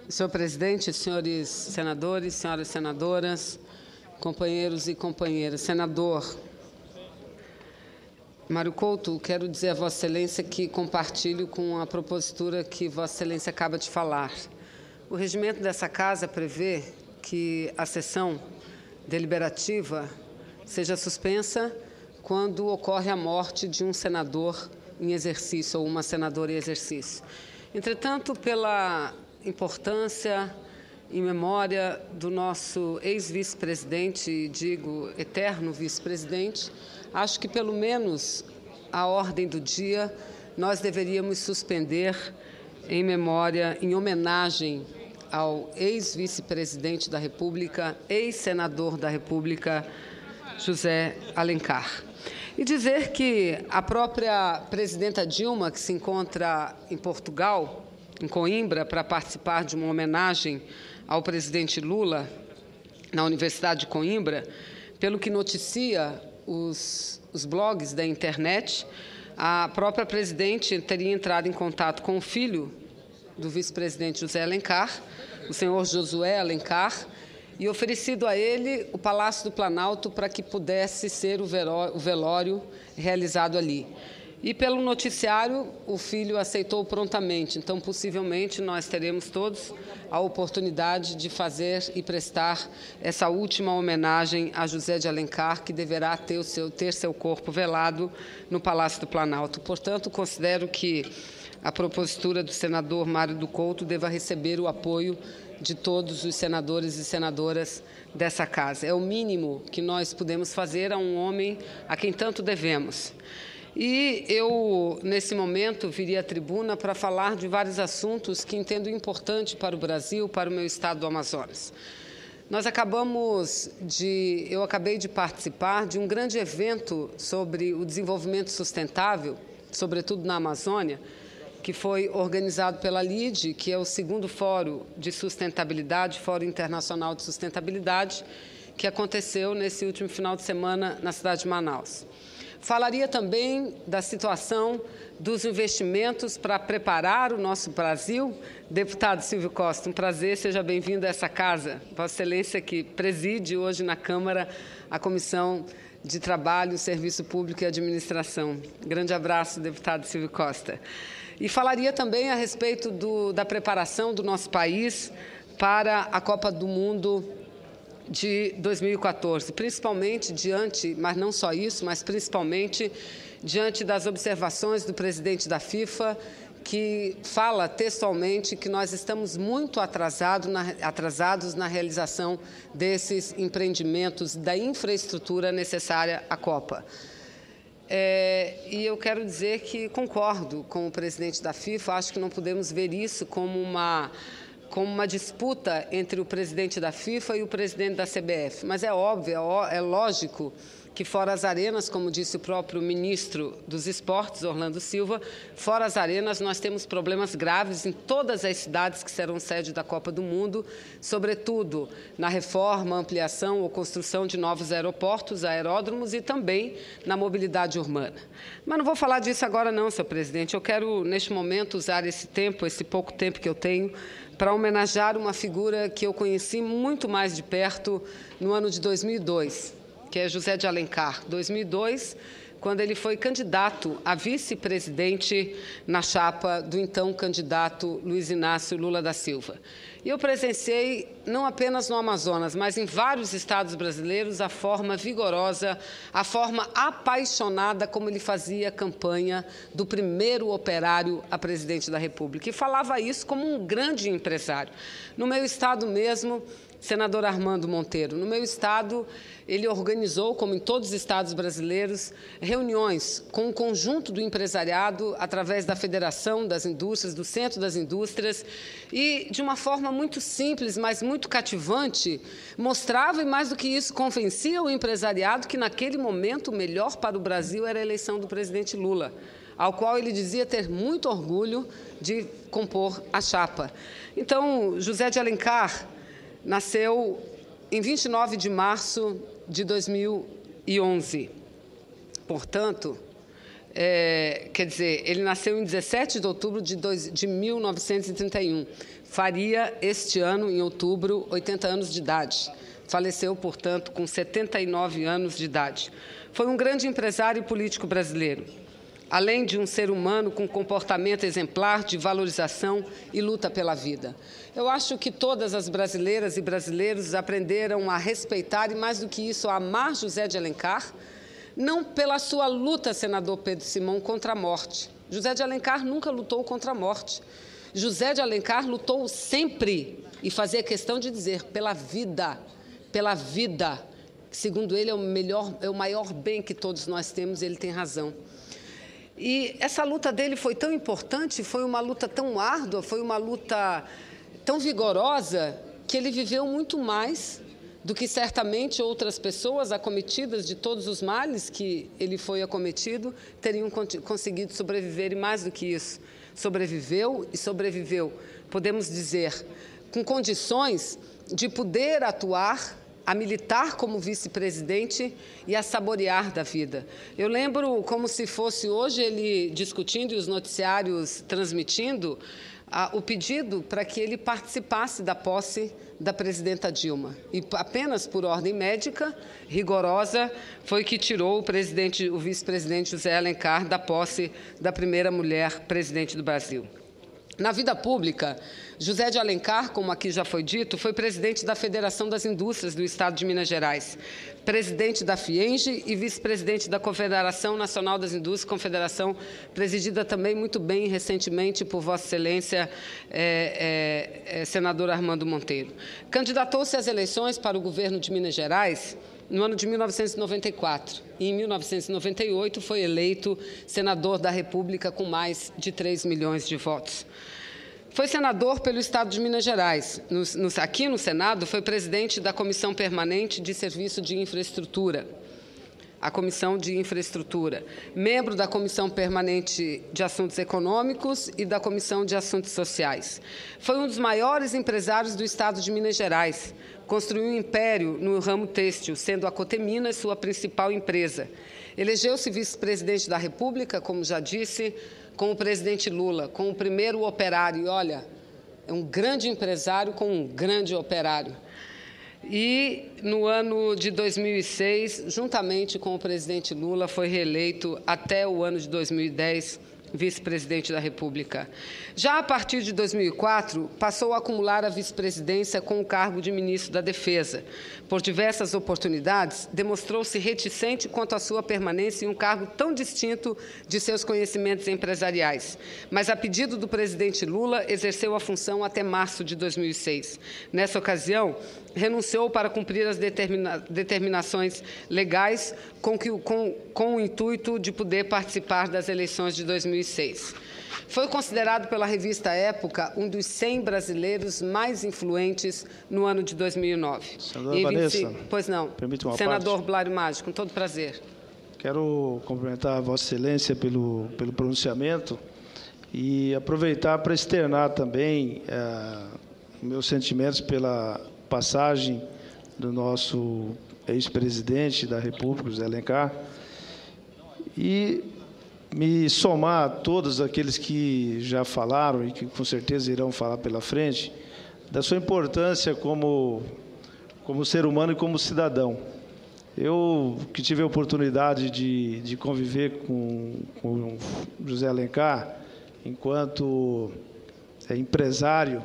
Senhor presidente, senhores senadores, senhoras senadoras, companheiros e companheiras. Senador Mário Couto, quero dizer a Vossa Excelência que compartilho com a propositura que Vossa Excelência acaba de falar. O regimento dessa Casa prevê que a sessão deliberativa seja suspensa quando ocorre a morte de um senador em exercício ou uma senadora em exercício. Entretanto, pela importância em memória do nosso ex-vice-presidente, e digo eterno vice-presidente, acho que pelo menos a ordem do dia nós deveríamos suspender em memória, em homenagem ao ex-vice-presidente da República, ex-senador da República, José Alencar. E dizer que a própria presidenta Dilma, que se encontra em Portugal, em Coimbra, para participar de uma homenagem ao presidente Lula, na Universidade de Coimbra, pelo que noticia os blogs da internet, a própria presidente teria entrado em contato com o filho do vice-presidente José Alencar, o senhor Josué Alencar, e oferecido a ele o Palácio do Planalto para que pudesse ser o velório realizado ali. E, pelo noticiário, o filho aceitou prontamente. Então, possivelmente, nós teremos todos a oportunidade de fazer e prestar essa última homenagem a José de Alencar, que deverá ter seu corpo velado no Palácio do Planalto. Portanto, considero que a propositura do senador Mário do Couto deva receber o apoio de todos os senadores e senadoras dessa Casa. É o mínimo que nós podemos fazer a um homem a quem tanto devemos. E eu, nesse momento, viria à tribuna para falar de vários assuntos que entendo importante para o Brasil, para o meu estado do Amazonas. Eu acabei de participar de um grande evento sobre o desenvolvimento sustentável, sobretudo na Amazônia, que foi organizado pela LIDE, que é o segundo Fórum de Sustentabilidade, Fórum Internacional de Sustentabilidade, que aconteceu nesse último final de semana na cidade de Manaus. Falaria também da situação dos investimentos para preparar o nosso Brasil. Deputado Silvio Costa, um prazer, seja bem-vindo a essa casa. Vossa Excelência que preside hoje na Câmara a Comissão de Trabalho, Serviço Público e Administração. Grande abraço, deputado Silvio Costa. E falaria também a respeito da preparação do nosso país para a Copa do Mundo de 2014, principalmente mas não só isso, mas principalmente diante das observações do presidente da FIFA, que fala textualmente que nós estamos muito atrasados na realização desses empreendimentos, da infraestrutura necessária à Copa. E eu quero dizer que concordo com o presidente da FIFA, acho que não podemos ver isso como uma disputa entre o presidente da FIFA e o presidente da CBF. Mas é óbvio, é lógico que fora as arenas, como disse o próprio ministro dos Esportes, Orlando Silva, fora as arenas nós temos problemas graves em todas as cidades que serão sede da Copa do Mundo, sobretudo na reforma, ampliação ou construção de novos aeroportos, aeródromos e também na mobilidade urbana. Mas não vou falar disso agora não, senhor presidente. Eu quero, neste momento, usar esse pouco tempo que eu tenho, para homenagear uma figura que eu conheci muito mais de perto no ano de 2002, que é José de Alencar. 2002, quando ele foi candidato a vice-presidente na chapa do então candidato Luiz Inácio Lula da Silva. E eu presenciei, não apenas no Amazonas, mas em vários estados brasileiros, a forma vigorosa, a forma apaixonada como ele fazia campanha do primeiro operário a presidente da República. E falava isso como um grande empresário. No meu estado mesmo, senador Armando Monteiro, no meu estado, ele organizou, como em todos os estados brasileiros, reuniões com o conjunto do empresariado através da Federação das Indústrias, do Centro das Indústrias, e, de uma forma muito simples, mas muito cativante, mostrava, e mais do que isso, convencia o empresariado que, naquele momento, o melhor para o Brasil era a eleição do presidente Lula, ao qual ele dizia ter muito orgulho de compor a chapa. Então, José de Alencar nasceu em 29 de março de 2011. Portanto, quer dizer, ele nasceu em 17 de outubro de 1931. Faria, este ano, em outubro, 80 anos de idade. Faleceu, portanto, com 79 anos de idade. Foi um grande empresário e político brasileiro, além de um ser humano com comportamento exemplar de valorização e luta pela vida. Eu acho que todas as brasileiras e brasileiros aprenderam a respeitar e, mais do que isso, a amar José de Alencar, não pela sua luta, senador Pedro Simão, contra a morte. José de Alencar nunca lutou contra a morte. José de Alencar lutou sempre, e fazia questão de dizer, pela vida, que, segundo ele, é o maior bem que todos nós temos, e ele tem razão. E essa luta dele foi tão importante, foi uma luta tão árdua, foi uma luta tão vigorosa, que ele viveu muito mais do que certamente outras pessoas acometidas de todos os males que ele foi acometido teriam conseguido sobreviver, e mais do que isso, sobreviveu e sobreviveu, podemos dizer, com condições de poder atuar, a militar como vice-presidente e a saborear da vida. Eu lembro como se fosse hoje ele discutindo e os noticiários transmitindo o pedido para que ele participasse da posse da presidenta Dilma. E apenas por ordem médica, rigorosa, foi que tirou o vice-presidente José Alencar da posse da primeira mulher presidente do Brasil. Na vida pública, José de Alencar, como aqui já foi dito, foi presidente da Federação das Indústrias do Estado de Minas Gerais, presidente da FIENGE e vice-presidente da Confederação Nacional das Indústrias, confederação presidida também muito bem recentemente por Vossa Excelência, senador Armando Monteiro. Candidatou-se às eleições para o governo de Minas Gerais no ano de 1994. E, em 1998, foi eleito senador da República com mais de 3 milhões de votos. Foi senador pelo Estado de Minas Gerais. Aqui no Senado, foi presidente da Comissão Permanente de Serviço de Infraestrutura, a Comissão de Infraestrutura, membro da Comissão Permanente de Assuntos Econômicos e da Comissão de Assuntos Sociais. Foi um dos maiores empresários do Estado de Minas Gerais. Construiu um império no ramo têxtil, sendo a Coteminas sua principal empresa. Elegeu-se vice-presidente da República, como já disse, com o presidente Lula, com o primeiro operário. E, olha, é um grande empresário com um grande operário. E, no ano de 2006, juntamente com o presidente Lula, foi reeleito até o ano de 2010, vice-presidente da República. Já a partir de 2004, passou a acumular a vice-presidência com o cargo de ministro da Defesa. Por diversas oportunidades, demonstrou-se reticente quanto à sua permanência em um cargo tão distinto de seus conhecimentos empresariais. Mas, a pedido do presidente Lula, exerceu a função até março de 2006. Nessa ocasião, renunciou para cumprir as determinações legais com o intuito de poder participar das eleições de 2006. Foi considerado pela revista Época um dos 100 brasileiros mais influentes no ano de 2009. Senadora Vanessa, pois não. Permite uma Senador parte? Blário Maggi, com todo prazer. Quero cumprimentar a Vossa Excelência pelo pronunciamento e aproveitar para externar também meus sentimentos pela passagem do nosso ex-presidente da República, José Alencar, e me somar a todos aqueles que já falaram e que com certeza irão falar pela frente, da sua importância como ser humano e como cidadão. Eu, que tive a oportunidade de conviver com José Alencar, enquanto empresário,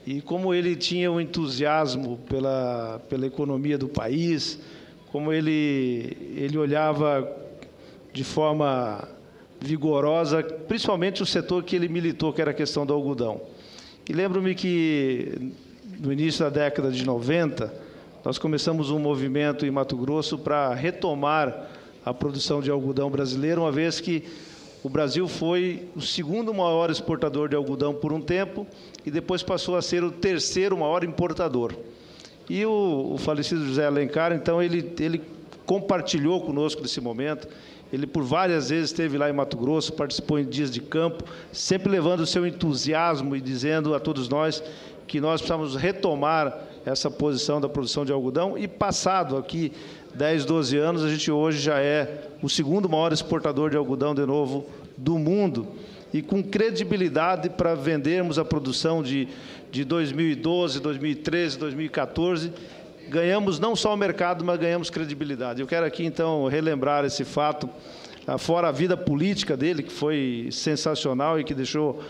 e como ele tinha um entusiasmo pela economia do país, como ele olhava de forma vigorosa, principalmente o setor que ele militou, que era a questão do algodão. E lembro-me que, no início da década de 90, nós começamos um movimento em Mato Grosso para retomar a produção de algodão brasileiro, uma vez que o Brasil foi o segundo maior exportador de algodão por um tempo e depois passou a ser o terceiro maior importador. E o falecido José Alencar, então, ele compartilhou conosco desse momento. Ele, por várias vezes, esteve lá em Mato Grosso, participou em dias de campo, sempre levando o seu entusiasmo e dizendo a todos nós que nós precisamos retomar essa posição da produção de algodão e passado aqui 10, 12 anos, a gente hoje já é o segundo maior exportador de algodão de novo do mundo e com credibilidade para vendermos a produção de 2012, 2013, 2014, ganhamos não só o mercado, mas ganhamos credibilidade. Eu quero aqui, então, relembrar esse fato, fora a vida política dele, que foi sensacional e que deixou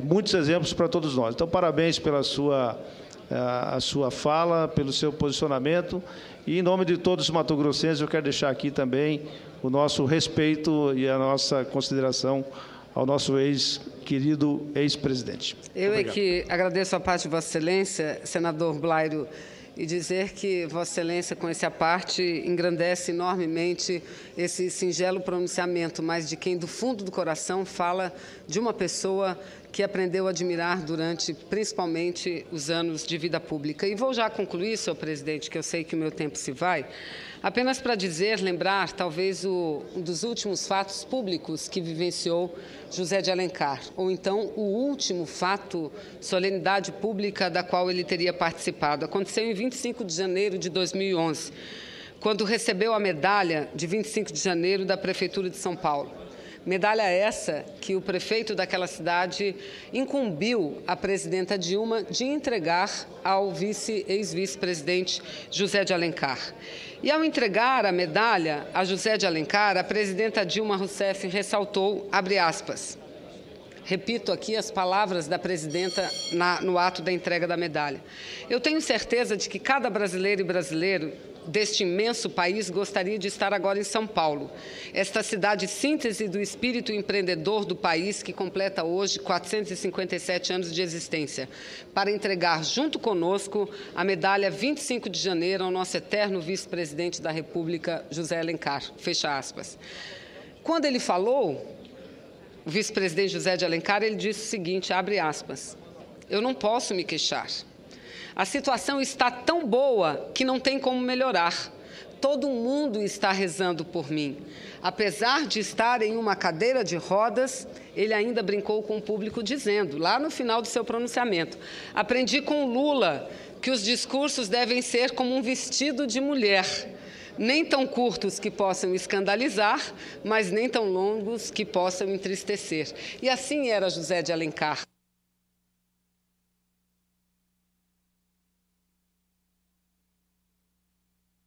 muitos exemplos para todos nós. Então, parabéns pela a sua fala, pelo seu posicionamento. E, em nome de todos os matogrossenses, eu quero deixar aqui também o nosso respeito e a nossa consideração ao nosso querido ex-presidente. Eu é que agradeço a parte de Vossa Excelência, senador Blairio, e dizer que Vossa Excelência, com esse aparte, engrandece enormemente esse singelo pronunciamento, mas de quem, do fundo do coração, fala de uma pessoa que aprendeu a admirar durante, principalmente, os anos de vida pública. E vou já concluir, senhor presidente, que eu sei que o meu tempo se vai, apenas para lembrar, talvez, um dos últimos fatos públicos que vivenciou José de Alencar, ou então o último fato, solenidade pública da qual ele teria participado. Aconteceu em 25 de janeiro de 2011, quando recebeu a medalha de 25 de janeiro da Prefeitura de São Paulo. Medalha essa que o prefeito daquela cidade incumbiu a presidenta Dilma de entregar ao ex-vice-presidente José de Alencar. E, ao entregar a medalha a José de Alencar, a presidenta Dilma Rousseff ressaltou, abre aspas, repito aqui as palavras da presidenta no ato da entrega da medalha. Eu tenho certeza de que cada brasileira e brasileiro deste imenso país gostaria de estar agora em São Paulo, esta cidade síntese do espírito empreendedor do país que completa hoje 457 anos de existência, para entregar junto conosco a medalha 25 de janeiro ao nosso eterno vice-presidente da República, José Alencar. Fecha aspas. Quando ele falou, o vice-presidente José de Alencar, ele disse o seguinte, abre aspas, eu não posso me queixar. A situação está tão boa que não tem como melhorar. Todo mundo está rezando por mim. Apesar de estar em uma cadeira de rodas, ele ainda brincou com o público dizendo, lá no final do seu pronunciamento, aprendi com o Lula que os discursos devem ser como um vestido de mulher, nem tão curtos que possam escandalizar, mas nem tão longos que possam entristecer. E assim era José de Alencar.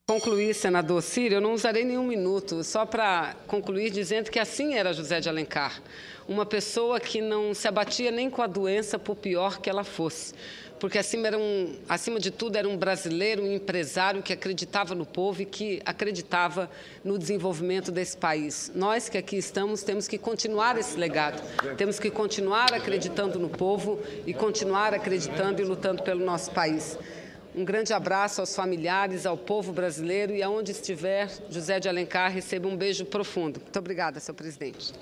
Concluir, senador Ciro, eu não usarei nenhum minuto, só para concluir dizendo que assim era José de Alencar, uma pessoa que não se abatia nem com a doença, por pior que ela fosse, porque acima de tudo era um brasileiro, um empresário que acreditava no povo e que acreditava no desenvolvimento desse país. Nós que aqui estamos temos que continuar esse legado, temos que continuar acreditando no povo e continuar acreditando e lutando pelo nosso país. Um grande abraço aos familiares, ao povo brasileiro e aonde estiver José de Alencar, receba um beijo profundo. Muito obrigada, senhor presidente.